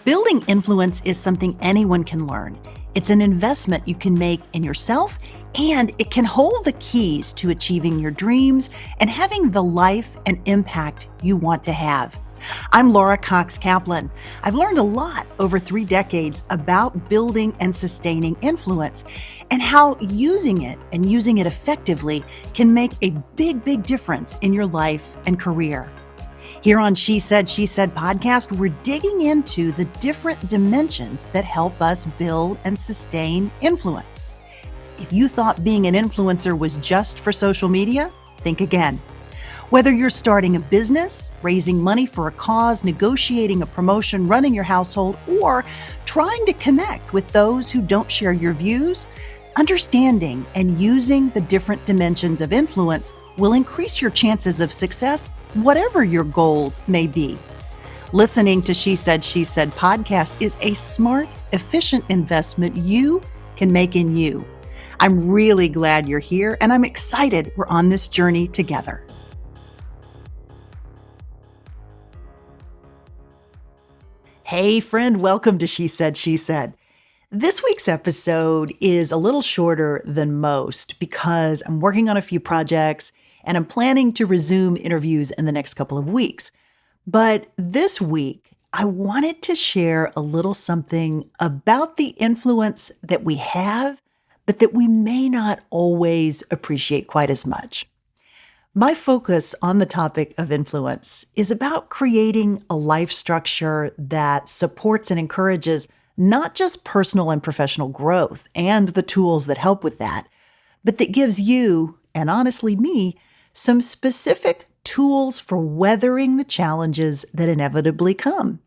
Building influence is something anyone can learn. It's an investment you can make in yourself, and it can hold the keys to achieving your dreams and having the life and impact you want to have. I'm Laura Cox Kaplan. I've learned a lot over 3 decades about building and sustaining influence and how using it effectively can make a big difference in your life and career. Here on She Said podcast, we're digging into the different dimensions that help us build and sustain influence. If you thought being an influencer was just for social media, think again. Whether you're starting a business, raising money for a cause, negotiating a promotion, running your household, or trying to connect with those who don't share your views, understanding and using the different dimensions of influence will increase your chances of success, whatever your goals may be. Listening to She Said podcast is a smart, efficient investment you can make in you. I'm really glad you're here, and I'm excited we're on this journey together. Hey friend, welcome to She Said. This week's episode is a little shorter than most because I'm working on a few projects and I'm planning to resume interviews in the next couple of weeks. But this week, I wanted to share a little something about the influence that we have, but that we may not always appreciate quite as much. My focus on the topic of influence is about creating a life structure that supports and encourages not just personal and professional growth and the tools that help with that, but that gives you, and honestly me, some specific tools for weathering the challenges that inevitably come.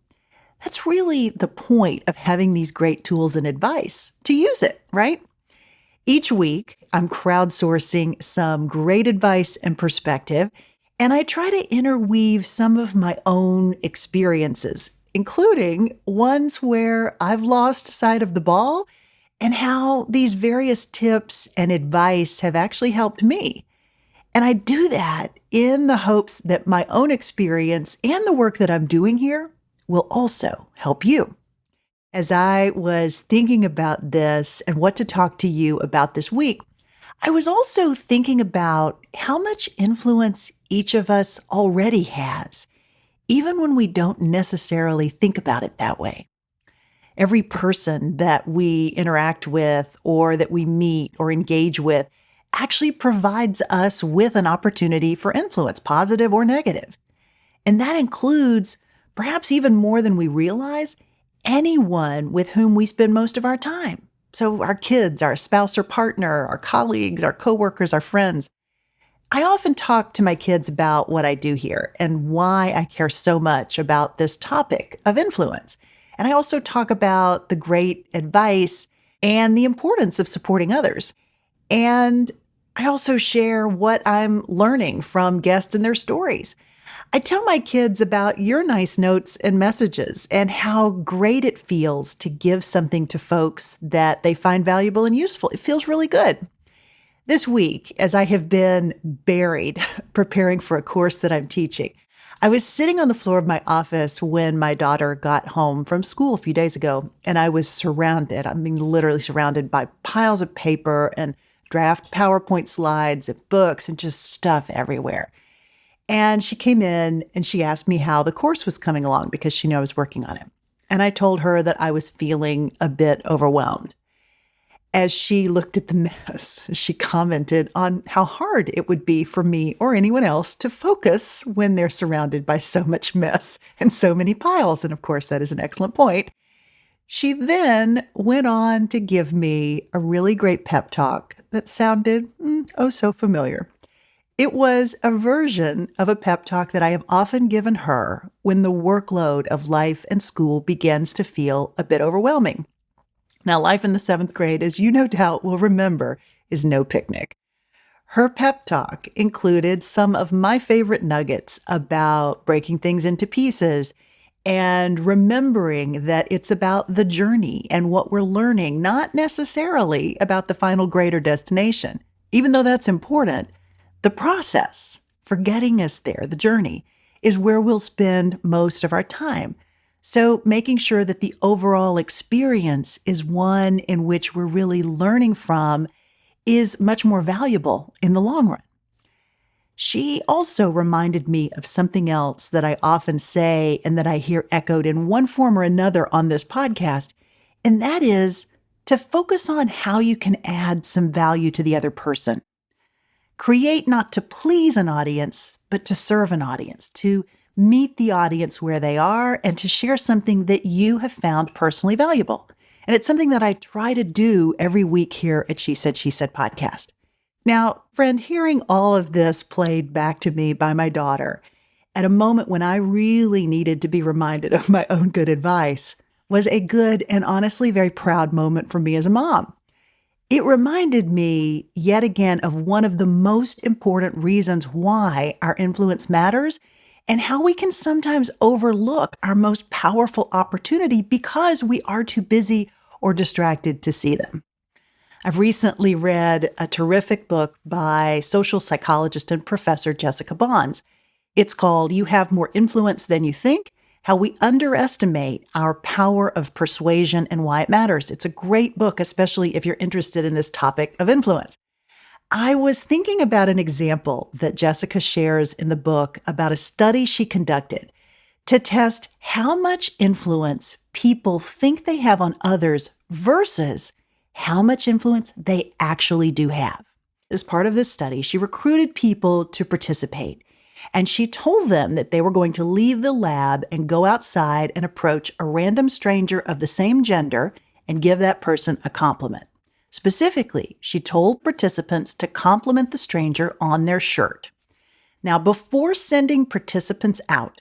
That's really the point of having these great tools and advice, to use it, right? Each week, I'm crowdsourcing some great advice and perspective, and I try to interweave some of my own experiences, including ones where I've lost sight of the ball and how these various tips and advice have actually helped me. And I do that in the hopes that my own experience and the work that I'm doing here will also help you. As I was thinking about this and what to talk to you about this week, I was also thinking about how much influence each of us already has, even when we don't necessarily think about it that way. Every person that we interact with or that we meet or engage with actually provides us with an opportunity for influence, positive or negative. And that includes, perhaps even more than we realize, anyone with whom we spend most of our time. So our kids, our spouse or partner, our colleagues, our coworkers, our friends. I often talk to my kids about what I do here and why I care so much about this topic of influence. And I also talk about the great advice and the importance of supporting others. And I also share what I'm learning from guests and their stories. I tell my kids about your nice notes and messages and how great it feels to give something to folks that they find valuable and useful. It feels really good. This week, as I have been buried preparing for a course that I'm teaching, I was sitting on the floor of my office when my daughter got home from school a few days ago, and I was literally surrounded by piles of paper and draft PowerPoint slides and books and just stuff everywhere. And she came in and she asked me how the course was coming along because she knew I was working on it. And I told her that I was feeling a bit overwhelmed. As she looked at the mess, she commented on how hard it would be for me or anyone else to focus when they're surrounded by so much mess and so many piles. And of course, that is an excellent point. She then went on to give me a really great pep talk that sounded so familiar. It was a version of a pep talk that I have often given her when the workload of life and school begins to feel a bit overwhelming. Now, life in the 7th grade, as you no doubt will remember, is no picnic. Her pep talk included some of my favorite nuggets about breaking things into pieces and remembering that it's about the journey and what we're learning, not necessarily about the final grade or destination. Even though that's important, the process for getting us there, the journey, is where we'll spend most of our time. So making sure that the overall experience is one in which we're really learning from is much more valuable in the long run. She also reminded me of something else that I often say and that I hear echoed in one form or another on this podcast, and that is to focus on how you can add some value to the other person. Create not to please an audience, but to serve an audience, to meet the audience where they are and to share something that you have found personally valuable. And it's something that I try to do every week here at She Said podcast. Now, friend, hearing all of this played back to me by my daughter at a moment when I really needed to be reminded of my own good advice was a good and honestly very proud moment for me as a mom. It reminded me yet again of one of the most important reasons why our influence matters and how we can sometimes overlook our most powerful opportunity because we are too busy or distracted to see them. I've recently read a terrific book by social psychologist and professor Vanessa Bohns. It's called You Have More Influence Than You Think: How We Underestimate Our Power of Persuasion and Why It Matters. It's a great book, especially if you're interested in this topic of influence. I was thinking about an example that Jessica shares in the book about a study she conducted to test how much influence people think they have on others versus how much influence they actually do have. As part of this study, she recruited people to participate, and she told them that they were going to leave the lab and go outside and approach a random stranger of the same gender and give that person a compliment. Specifically, she told participants to compliment the stranger on their shirt. Now, before sending participants out,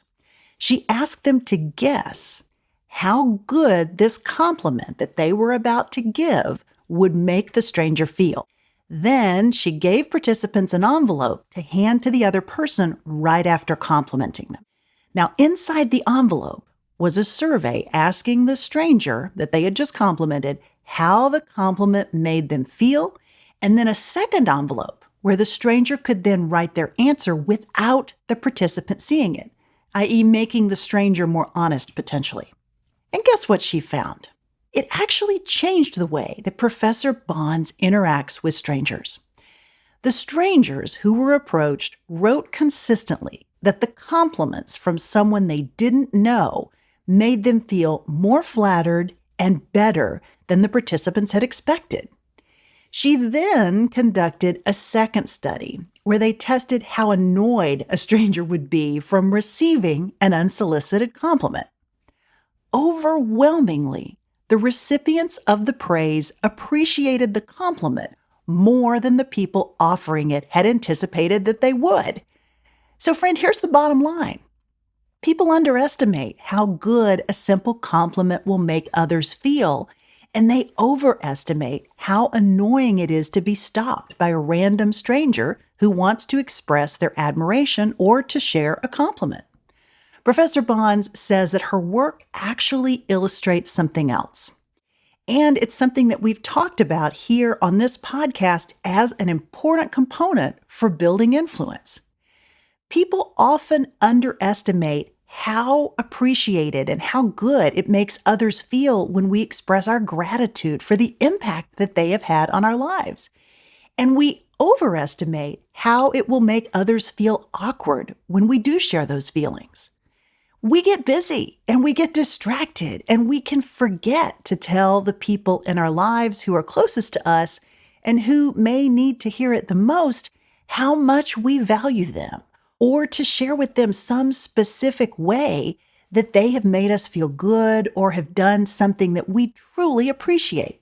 she asked them to guess how good this compliment that they were about to give would make the stranger feel. Then she gave participants an envelope to hand to the other person right after complimenting them. Now, inside the envelope was a survey asking the stranger that they had just complimented how the compliment made them feel, and then a second envelope where the stranger could then write their answer without the participant seeing it, i.e. making the stranger more honest potentially. And guess what she found? It actually changed the way that Professor Bohns interacts with strangers. The strangers who were approached wrote consistently that the compliments from someone they didn't know made them feel more flattered and better than the participants had expected. She then conducted a second study where they tested how annoyed a stranger would be from receiving an unsolicited compliment. Overwhelmingly, the recipients of the praise appreciated the compliment more than the people offering it had anticipated that they would. So, friend, here's the bottom line. People underestimate how good a simple compliment will make others feel, and they overestimate how annoying it is to be stopped by a random stranger who wants to express their admiration or to share a compliment. Professor Bohns says that her work actually illustrates something else. And it's something that we've talked about here on this podcast as an important component for building influence. People often underestimate how appreciated and how good it makes others feel when we express our gratitude for the impact that they have had on our lives. And we overestimate how it will make others feel awkward when we do share those feelings. We get busy and we get distracted and we can forget to tell the people in our lives who are closest to us and who may need to hear it the most how much we value them, or to share with them some specific way that they have made us feel good or have done something that we truly appreciate.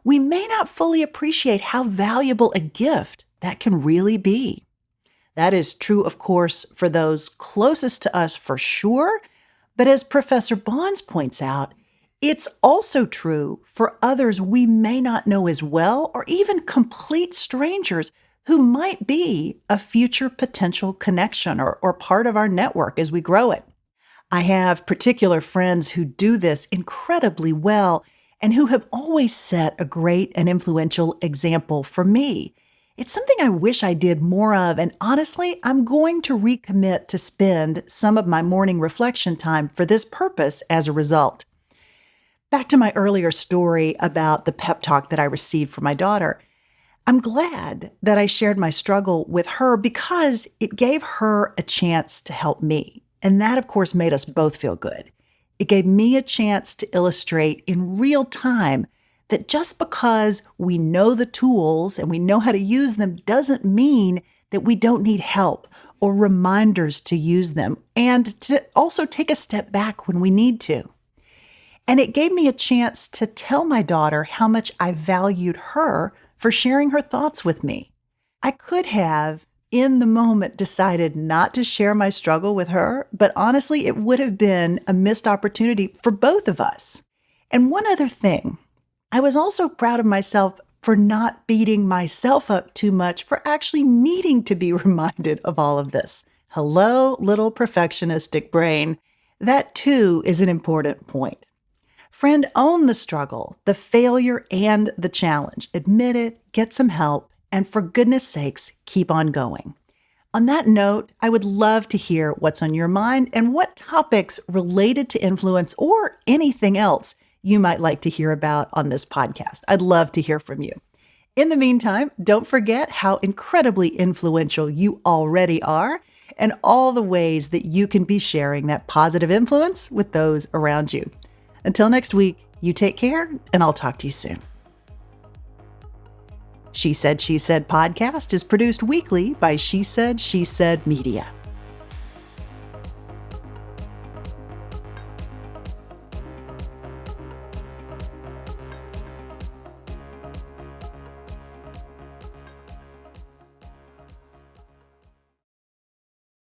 We may not fully appreciate how valuable a gift that can really be. That is true, of course, for those closest to us for sure, but as Professor Bohns points out, it's also true for others we may not know as well, or even complete strangers who might be a future potential connection or part of our network as we grow it. I have particular friends who do this incredibly well and who have always set a great and influential example for me. It's something I wish I did more of, and honestly, I'm going to recommit to spend some of my morning reflection time for this purpose as a result. Back to my earlier story about the pep talk that I received from my daughter. I'm glad that I shared my struggle with her because it gave her a chance to help me. And that, of course, made us both feel good. It gave me a chance to illustrate in real time that just because we know the tools and we know how to use them doesn't mean that we don't need help or reminders to use them, and to also take a step back when we need to. And it gave me a chance to tell my daughter how much I valued her for sharing her thoughts with me. I could have, in the moment, decided not to share my struggle with her, but honestly, it would have been a missed opportunity for both of us. And one other thing, I was also proud of myself for not beating myself up too much for actually needing to be reminded of all of this. Hello, little perfectionistic brain. That too is an important point. Friend, own the struggle, the failure, and the challenge. Admit it, get some help, and for goodness sakes, keep on going. On that note, I would love to hear what's on your mind and what topics related to influence or anything else you might like to hear about on this podcast. I'd love to hear from you. In the meantime, don't forget how incredibly influential you already are and all the ways that you can be sharing that positive influence with those around you. Until next week, you take care, and I'll talk to you soon. She Said podcast is produced weekly by She Said Media.